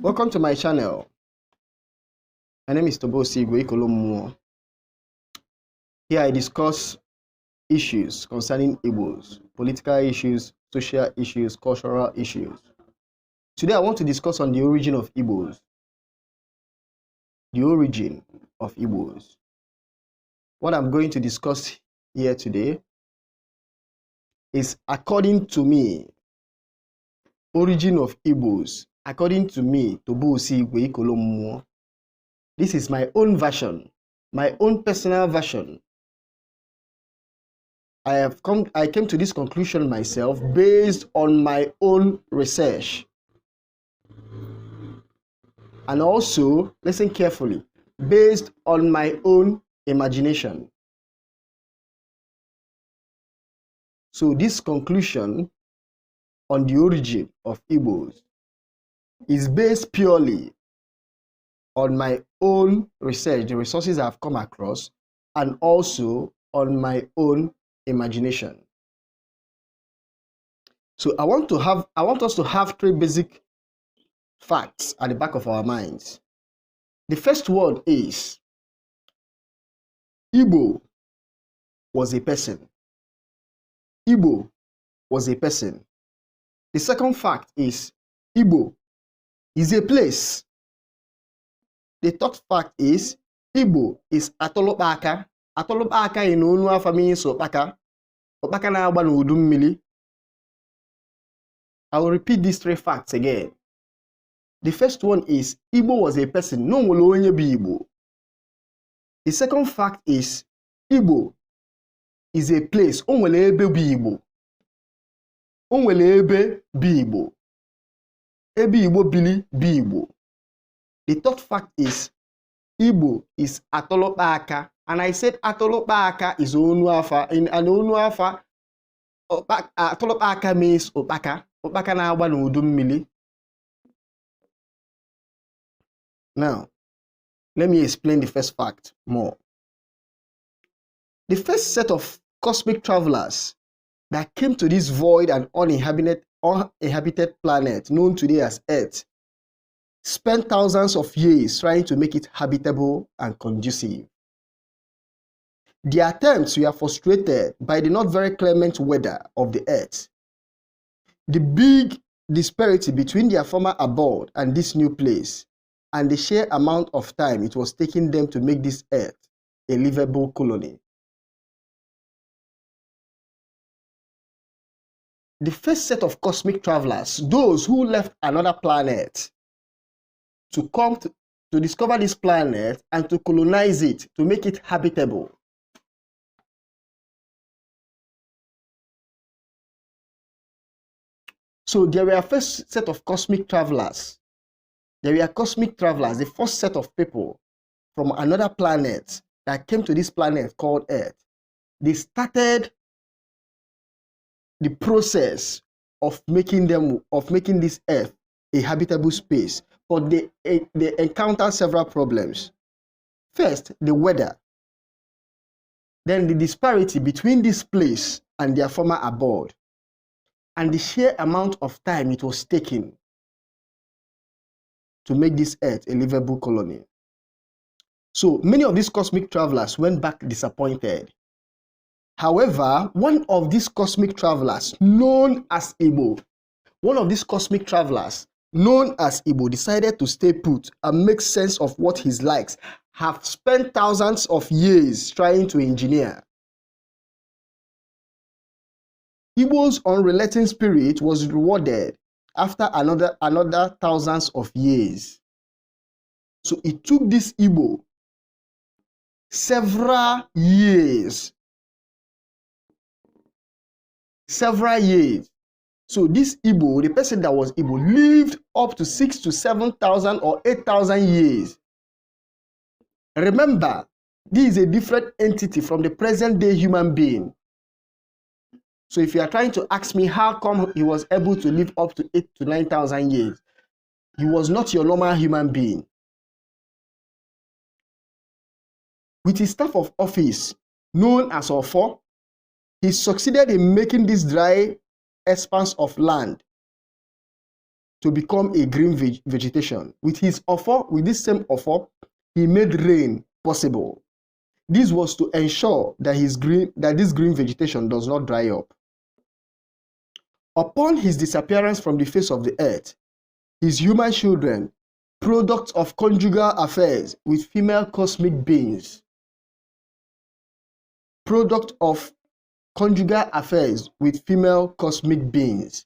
Welcome to my channel. My name is Igbo. Here I discuss issues concerning Igbos, political issues, social issues, cultural issues. Today I want to discuss on the origin of Igbos. The origin of Igbos. What I'm going to discuss here today is, according to me, origin of Igbos. According to me, this is my own version, my own personal version. I came to this conclusion myself based on my own research. And also, listen carefully, based on my own imagination. So this conclusion on the origin of Igbos is based purely on my own research, the resources I've come across, and also on my own imagination. So I want us to have three basic facts at the back of our minds. The first one is Igbo was a person. Igbo was a person. The second fact is Igbo is a place. The third fact is Igbo is atolopaka. Atolopaka in onu afa means opaka. Opaka na agba n'udu mmiri. I will repeat these three facts again. The first one is Igbo was a person. No nwere onye bụ Igbo. The second fact is Igbo is a place. O nwere ebe bụ Igbo. O nwere ebe bụ Igbo. Ebe Igbo bili bụ Igbo. The third fact is Igbo is atolopaka. And I said atolopaka is onu afa. And onu afa, atolopaka means opaka. Opaka na agba n'udu mmiri. Now, let me explain the first fact more. The first set of cosmic travelers that came to this void and uninhabited planet known today as Earth spent thousands of years trying to make it habitable and conducive. Their attempts were frustrated by the not very clement weather of the Earth, the big disparity between their former abode and this new place, and the sheer amount of time it was taking them to make this Earth a livable colony. The first set of cosmic travelers, those who left another planet to come to discover this planet and to colonize it, to make it habitable. So there were a first set of cosmic travelers. There were cosmic travelers, the first set of people from another planet that came to this planet called Earth. They started the process of making this Earth a habitable space, but they encountered several problems. First, the weather. Then the disparity between this place and their former abode, and the sheer amount of time it was taking to make this Earth a livable colony. So many of these cosmic travelers went back disappointed. However, one of these cosmic travelers known as Igbo, decided to stay put and make sense of what his likes have spent thousands of years trying to engineer. Igbo's unrelenting spirit was rewarded after another thousands of years. So it took this Igbo several years. So this Igbo, the person that was Igbo, lived up to 6,000 to 7,000 or 8,000 years. Remember, this is a different entity from the present day human being. So if you are trying to ask me how come he was able to live up to 8,000 to 9,000 years, he was not your normal human being. With his staff of office, known as Offibo, he succeeded in making this dry expanse of land to become a green vegetation. With his offer, with this same offer, he made rain possible. This was to ensure that this green vegetation does not dry up. Upon his disappearance from the face of the earth, his human children, products of conjugal affairs with female cosmic beings, product of conjugal affairs with female cosmic beings,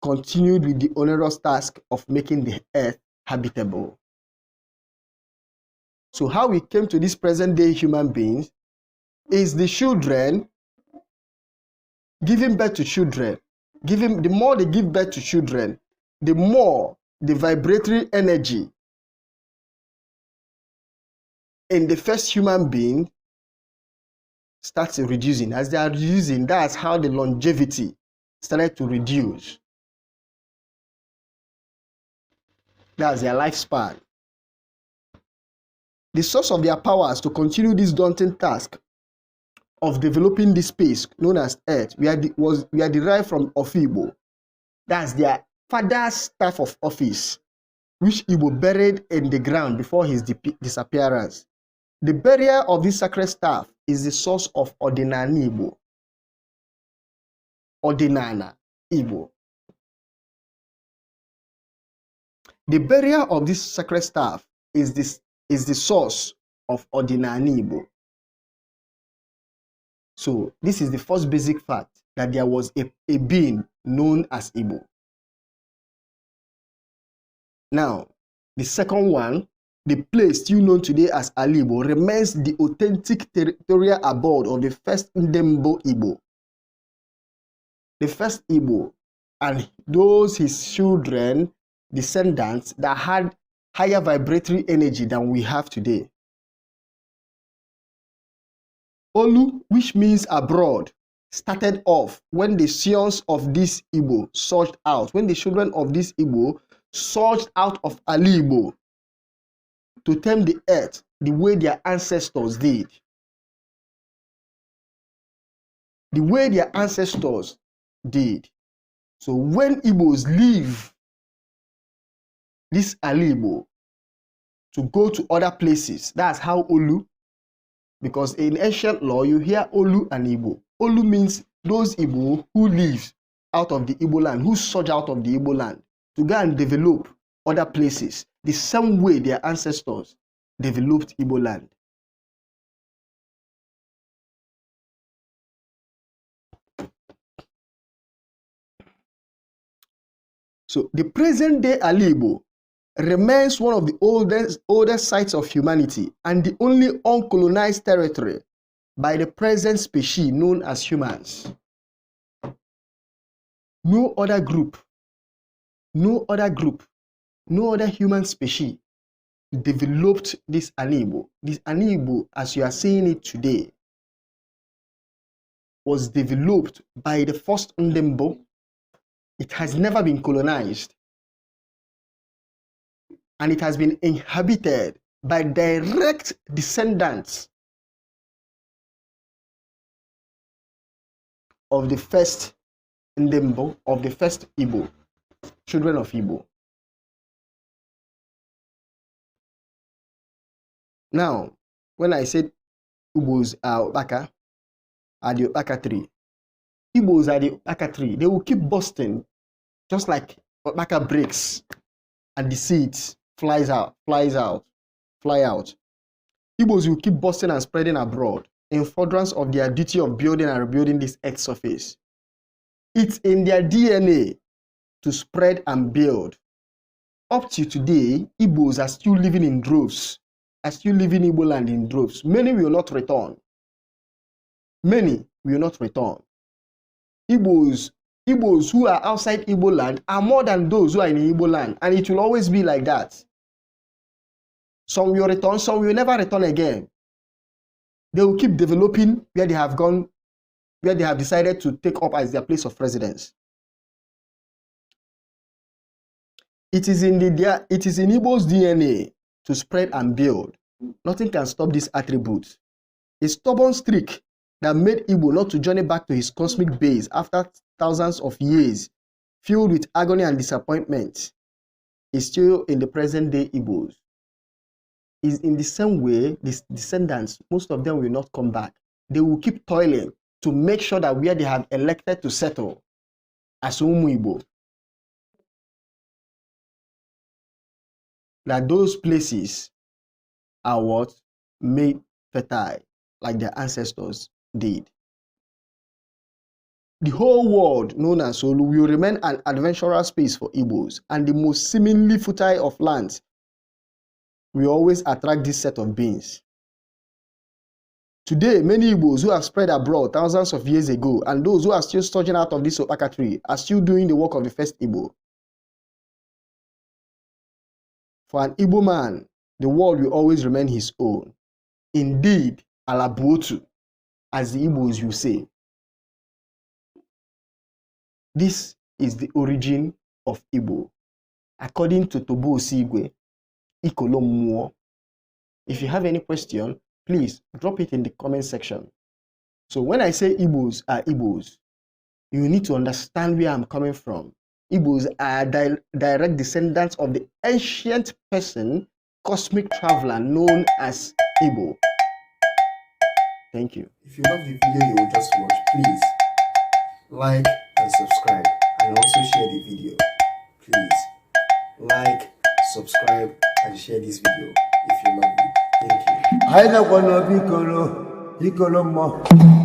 continued with the onerous task of making the earth habitable. So how we came to this present day human beings is the children giving birth to children. The more they give birth to children, the more the vibratory energy in the first human being starts reducing. As they are reducing, that's how the longevity started to reduce. That's their lifespan. The source of their powers to continue this daunting task of developing this space known as Earth, we are derived from Offibo. That's their father's staff of office, which he was buried in the ground before his disappearance. The burial of this sacred staff is the source of Ordinana Igbo. Ordinana Igbo. The burial of this sacred staff is the source of Ordinana Igbo. So this is the first basic fact, that there was a being known as Igbo. Now, the second one, the place still known today as Alibo remains the authentic territorial abode of the first Ndembo Igbo. The first Igbo and those his children, descendants that had higher vibratory energy than we have today. Olu, which means abroad, started off when the scions of this Igbo surged out, when the children of this Igbo surged out of Alibo to tame the earth the way their ancestors did. The way their ancestors did. So when Igbos leave this Alibo to go to other places, that's how Olu, because in ancient law you hear Olu and Igbo. Olu means those Igbo who live out of the Igbo land, who surge out of the Igbo land to go and develop other places, the same way their ancestors developed Igbo land. So the present day Alibo remains one of the oldest sites of humanity and the only uncolonized territory by the present species known as humans. No other group, no other human species developed this Alibo. This Alibo, as you are seeing it today, was developed by the first Ndembo. It has never been colonized. And it has been inhabited by direct descendants of the first Ndembo, of the first Igbo, children of Igbo. Now, when I said Igbos are Opaka, are the Opaka tree. Igbos are the Opaka tree. They will keep busting, just like Opaka breaks, and the seeds fly out. Igbos will keep busting and spreading abroad in furtherance of their duty of building and rebuilding this earth surface. It's in their DNA to spread and build. Up to today, Igbos are still living in droves, are still living Igbo land in droves. Many will not return. Many will not return. Igbos who are outside Igbo land are more than those who are in Igbo land, and it will always be like that. Some will return, some will never return again. They will keep developing where they have gone, where they have decided to take up as their place of residence. It is in Igbo's DNA to spread and build. Nothing can stop these attributes. A stubborn streak that made Igbo not to journey back to his cosmic base after thousands of years, filled with agony and disappointment, is still in the present day Igbos. Is in the same way, these descendants, most of them will not come back. They will keep toiling to make sure that where they have elected to settle as Igbo, that those places are what made fertile, like their ancestors did. The whole world known as Olu will remain an adventurous space for Igbos, and the most seemingly fertile of lands will always attract this set of beings. Today, many Igbos who have spread abroad thousands of years ago and those who are still sturgeon out of this opaka tree are still doing the work of the first Igbo. For an Igbo man, the world will always remain his own. Indeed, Alabotu, as the Igbos will say. This is the origin of Igbo. According to Tobo Osigwe, Ikolomuo. If you have any question, please drop it in the comment section. So when I say Igbos are Igbos, you need to understand where I'm coming from. Igbos are direct descendants of the ancient person, cosmic traveler known as Igbo. Thank you. If you love the video you will just watch, please like and subscribe, and also share the video. Please like, subscribe, and share this video if you love me. Thank you.